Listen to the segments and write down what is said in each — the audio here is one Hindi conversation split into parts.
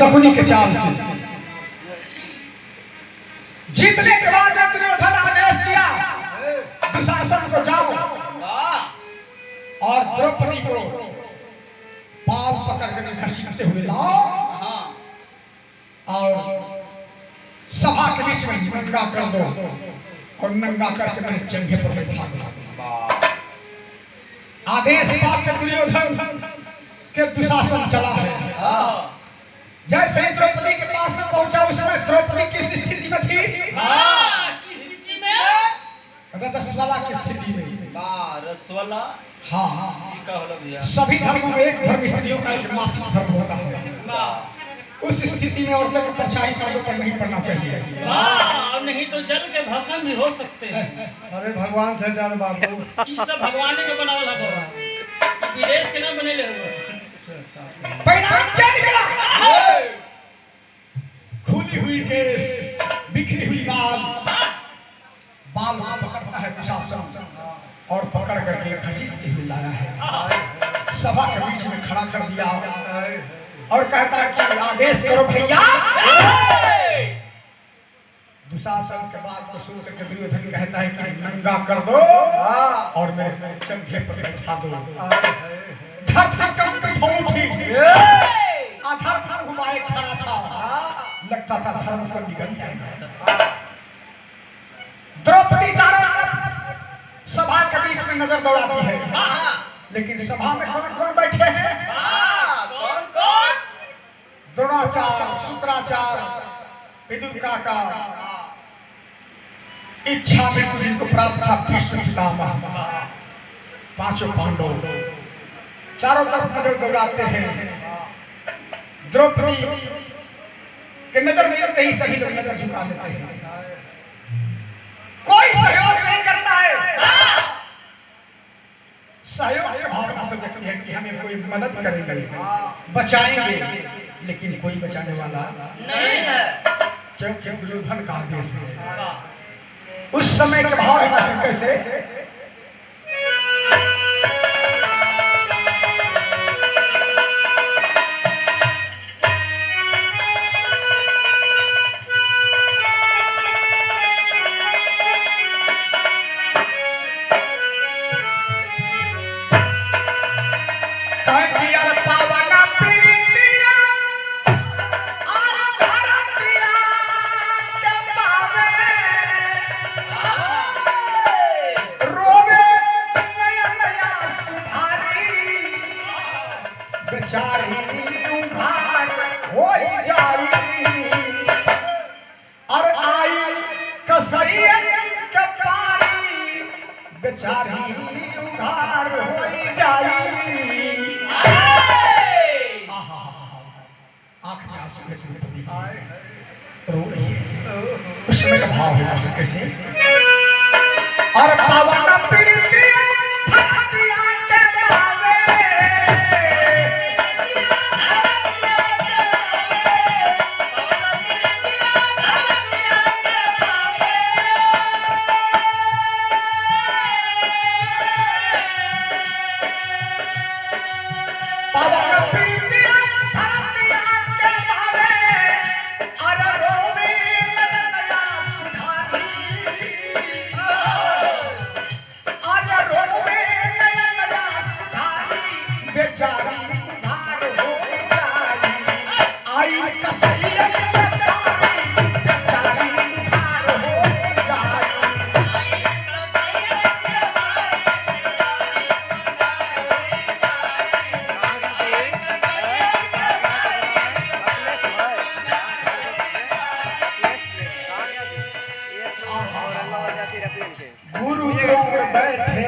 सपनी के चाल से जीतने के बाद दुर्योधन आदेश दिया दुशासन को जाओ और द्रौपदी को पाव पकड़ कर घसीटते हुए लाओ और सभा के बीच में नंगा कर दो और नंगा करके मेरे चंगे पर बैठा दो। आदेश पाकर दुर्योधन के दुशासन चला है। जैसे द्रौपदी के पास में पहुंचा उस समय द्रौपदी किस स्थिति में थी? रसवाला की स्थिति में। रसवाला हाँ, सभी धर्मों में एक धर्म स्त्रियों का एक मासिक धर्म होता है। उस स्थिति में औरतों को परछाई पर्दों पर नहीं पड़ना चाहिए। नहीं तो जल के भस्म भी हो सकते हैं। अरे भगवान से डर बाबू, ये सब भगवान के बनावल है, विदेश के ना बने ले हुए। परिणाम क्या निकला? खुली हुई केस, बिखरी हुई बाल को पकड़ता है दुशासन और पकड़ करके घसीटते हुए लाया है, सभा के बीच में खड़ा कर दिया और कहता है कि आदेश करो भैया। दुशासन के बात को सुन करके दुर्योधन कहता है कि नंगा कर दो और मेरे चंखे पर बैठा दो। धरती कंपित हो उठी, अधर्म घुमाए खड़ा था, लगता था धर्म को निगल जाएगा। द्रौपदी चारों तरफ सभा के बीच में नजर दौड़ाती है, लेकिन सभा में कौन कौन बैठे हैं? द्रोणाचार्य, शुक्राचार्य, विदुर काका, इच्छा मृत्यु जिनको प्राप्त था, भीष्म पितामह, पांचों पांडव चारों तरफ नजर दौड़ाते हैं। द्रौपदी के नजर मिलते ही सभी लोग नजर झुका लेते हैं। कोई सहयोग नहीं करता है। सहयोग की भावना से व्यक्त है कि हमें कोई मदद करेगा, बचाएंगे, लेकिन कोई बचाने वाला नहीं है, क्योंकि दुर्योधन का आदेश है। उस समय के भाव है कैसे? उसमें का भाव है मास्टर कैसे? और पावन प्रीतिया धरतिया के पावे, पावन प्रीतिया धरतिया के पावे, अरे रोवे गुरु बैठे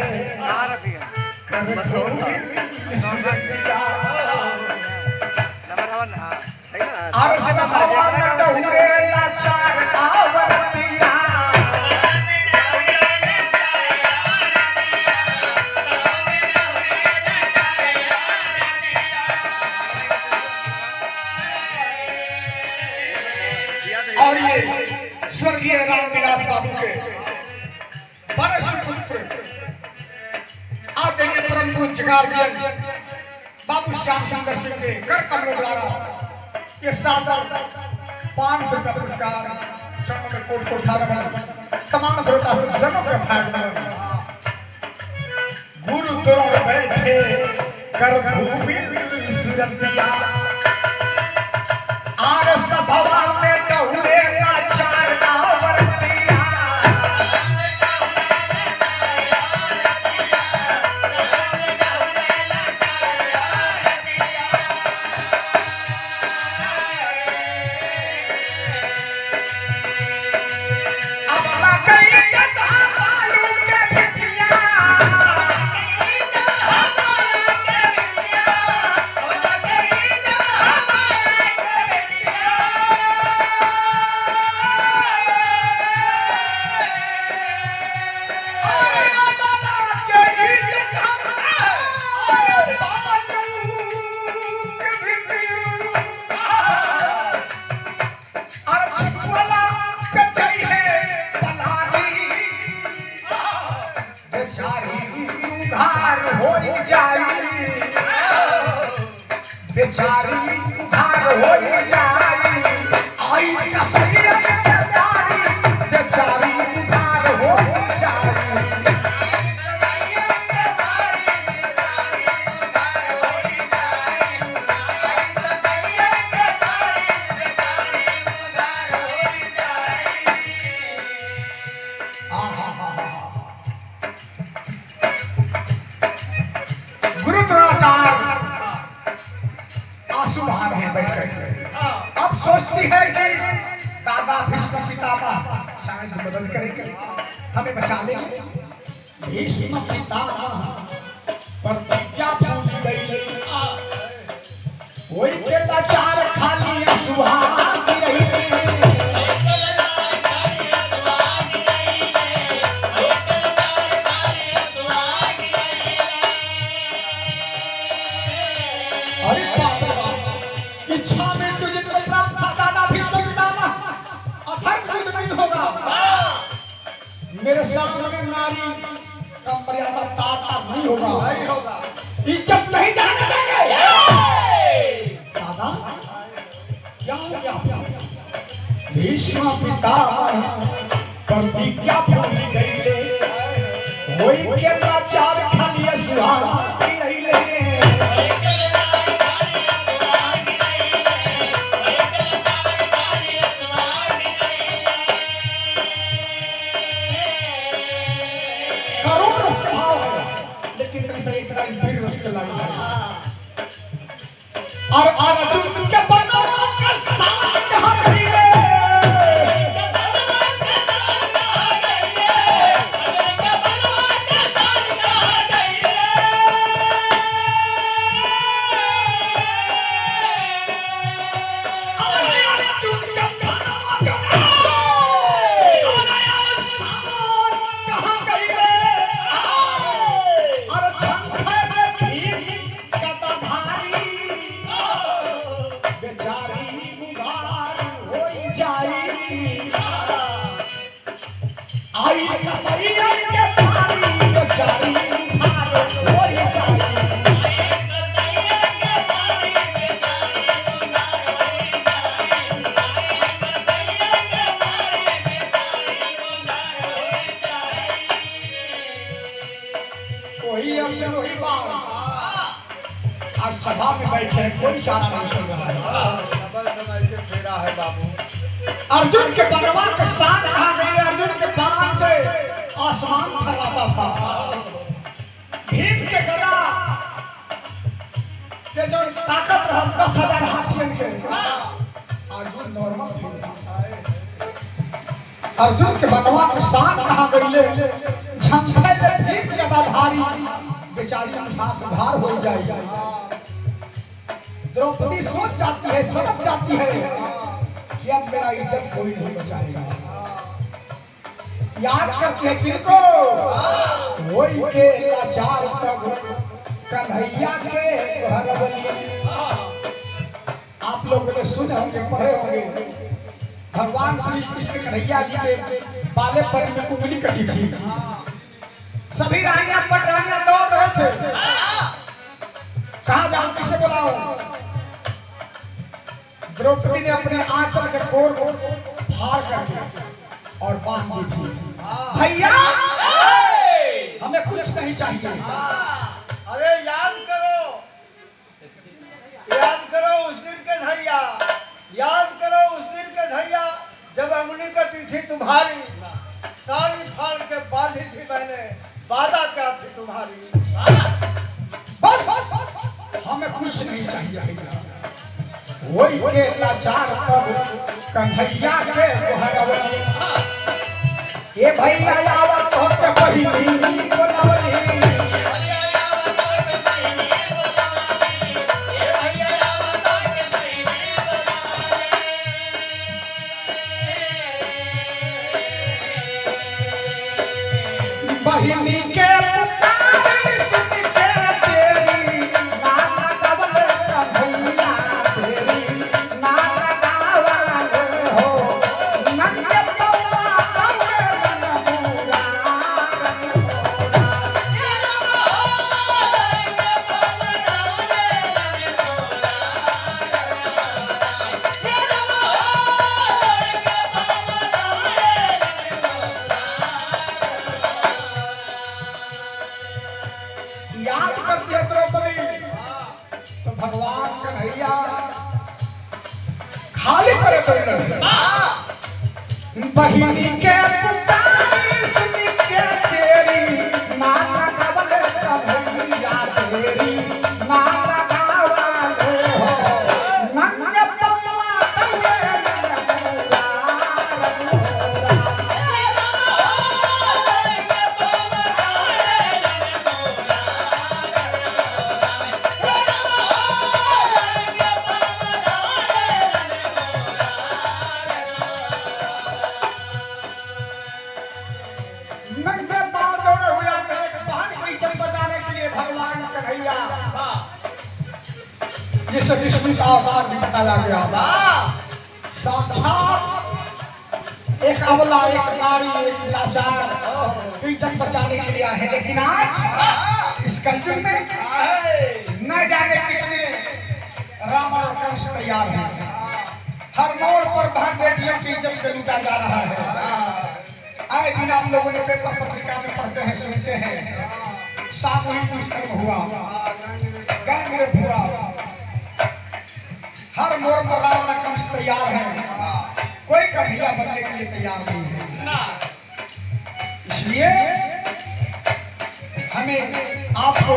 और ये स्वर्गीय रामविलास बाबू के बड़े सुपुत्र आदरणीय परम पूज्य गार्जियन बाबू श्याम सुंदर सिंह के कर कमलों द्वारा ये सादर 500 का पुरस्कार चरणों में कोट को सारा तमाम श्रोता से जनों के फायदा गुरु द्रोण बैठे कर भूमि सुजतिया आर सभा में डहुरे आचार ना वर्तिया अब ना कहीं जता बालू के भितिया बेचारी उधार हो जाई आई कसैया के तारी बेचारी उधार हो जाई गुरु द्रोणाचार्य आंसू बहा रहे हैं बैठकर। अब सोचती है कि दादा भीष्म पितामह शायद मदद करेंगे हमें बचा लेंगे। भीष्म पितामह प्रतिज्ञा भूल गई वही के लाचार खाली सुहाग रही इच्छा में तुझे प्राप्त था दादा भीष्म पितामह अधर्म युद्ध नहीं होगा मेरे सामने नारी का मर्यादा तार नहीं होगा इज्जत नहीं जाने देंगे दादा क्या हो गया भीष्म पितामह प्रतिज्ञा भूल गई वही के लाचार खाली सुहाग रही और अर्जुन के बनवा का साथ कहां गई रे आई कसैया के तारी बेचारी उधार हो जाई कोई अफसर वही बात आज सभा में बैठे कोई चारा नहीं सुन रहा है समय के फेरा है बाबू अर्जुन के बनवा के साथ कहा गए अर्जुन के बाण से आसमान थर्राता था भीम के गदा के जो ताकत रहा 10,000 हाथियन के अर्जुन नॉर्मल अर्जुन के बनवा के साथ कहा गए झंझे में भीम के गदाधारी बेचारी उधार हो जाएगी द्रौपदी सोच जाती है समझ जाती है कि अब मेरा इज्जत कोई नहीं बचाएगा याद करते हैं किनको वही के लाचार तब कन्हैया के घरवली आप लोगों ने सुने होंगे पढ़े होंगे भगवान श्री कृष्ण कन्हैया जी के बाले पर में उंगली कटी थी सभी रानियां पटरानियां दौड़ रहे थे कहाँ जाओ किसे बुलाओ द्रौपदी ने अपने आंचल के कोर को फाड़ करके और बांध दी थी। भैया हमें कुछ नहीं चाहिए। अरे याद करो उस दिन के धैया, याद करो उस दिन के धैया जब अंगुली कटी थी तुम्हारी, साड़ी फाड़ के बांधी थी मैंने, वादा क्या थी तुम्हारी। बस हमें कुछ नहीं चाहिए भैया। वही के लाचार पर कन्हैया के गोहरवली, ये भैया आवत होते पहिली बोलवली। बहिनी के पुकारी सुन के तेरी नाना कवल कन्हैया तेरी नाना गावल हो, नंगे पौवा तवे मन याद करती है द्रौपदी तो भगवान कन्हैया खाली पड़े तो बहिनी के पुकारी सुन के तेरी नाना कवल कन्हैया तेरी नाना गावल हो, नंगे पौवा तवे नंगे पांव दौड़े हुए आते हैं बहन को इज्जत बचाने के लिए भगवान कन्हैया जिस विष्णु का अवतार भी बताया गया साक्षात एक अबला एक नारी एक लाचार इज्जत बचाने के लिए है। लेकिन आज इस कलयुग में न जाने कितने रावण और कंस तैयार हैं। हर मोड़ पर बहन बेटियों की इज्जत से लूटा जा रहा है। आए दिन आप लोगों ने पेपर पत्रिका में पढ़ते हैं सुनते हैं सामूहिक दुष्कर्म हुआ, गैंग रेप हुआ। हर मोड़ पर रावण कंस तैयार है, कोई कन्हैया बनने के लिए तैयार नहीं है। इसलिए हमें आपको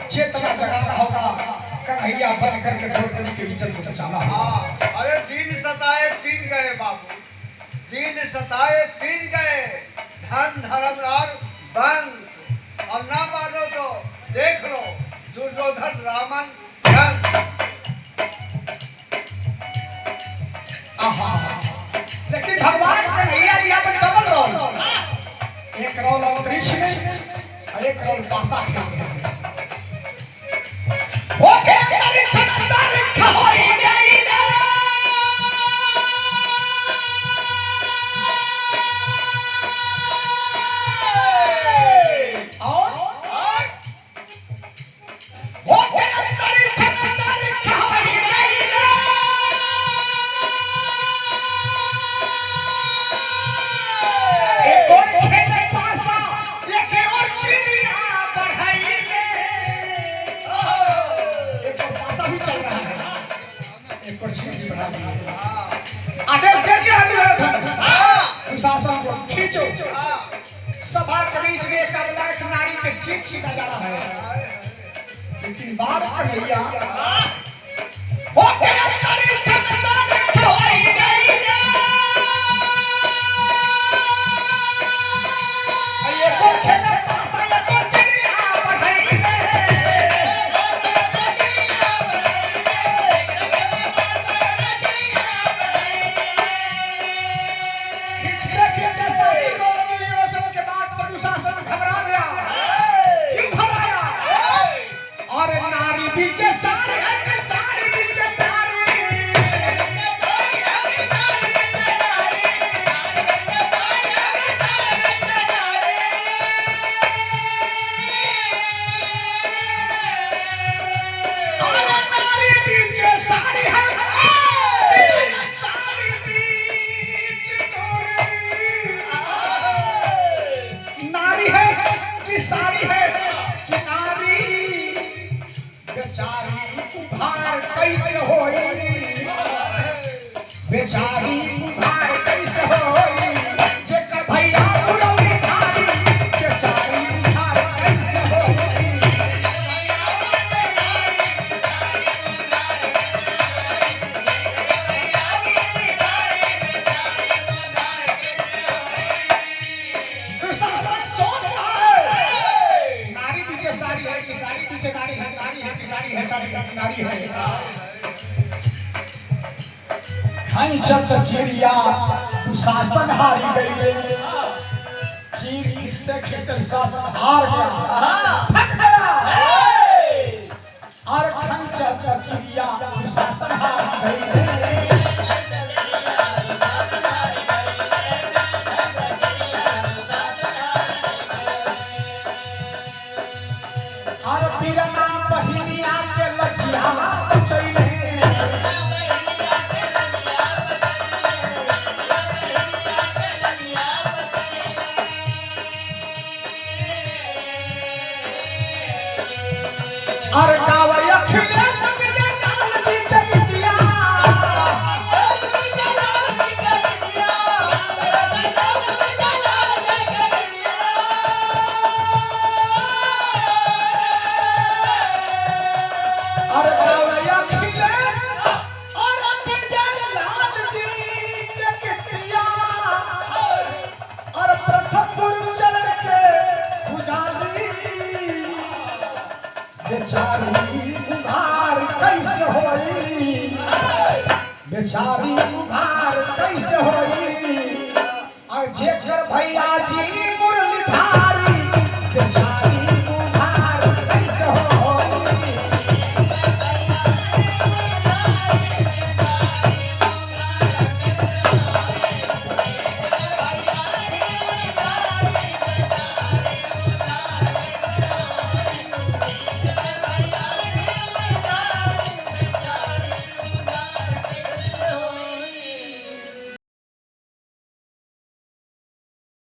चेतना जगाना होगा, कन्हैया बन करके द्रौपदी की इज्जत को बचाना होगा। अरे दिन सताए तीन गए बाबू, दिन सताए तीन गए, धन धर्म और वंश। और ना मानो तो देख लो दुर्योधन रामन जंग। लेकिन भगवान कन्हैया जी अपन डबल रोल, एक रोल अंतरिक्ष में और एक रोल पासा में। ओके अंतरिक्ष अंतरिक्ष होई गई रे, और ओके अंतरिक्ष अंतरिक्ष होई गई रे, एक और खेले पासा एक और चिड़िया बढ़ाई ले। एक और पासा भी चल रहा है, एक और चिड़िया बढ़ा रही है। आदेश दे के दुशासन को खींचो। सभा के बीच में एक अबला एक नारी के चीख छीटा जा रहा है। लेकिन बात कन्हैया होके अंतरिक्ष अंतरिक्ष होई गई रे, ये को खेले पासा ये को चिड़िया बढ़ाई ले। खींचते खींचते सारी रोशन के बाद प्रदुशासन घबरा गया। क्यों घबराया? अरे नारी बीचे सारी बीचे प्यारी खैचत चिड़िया दुशासन हारी गई चीर खींचते खींचते दुशासन हार गया थक गया और खैचत चिड़िया दुशासन हारी गई और पीरना बहिनिया के लजिया चैले और गावय अखिलेश के गान गीत गीतिया और गावय अखिलेश और विजय लाल जी के गीतिया और प्रथम गुरु चरण के पुजारी बेचारी उधार कैसे होई बेचारी उधार कैसे होई और जेकर भैया जी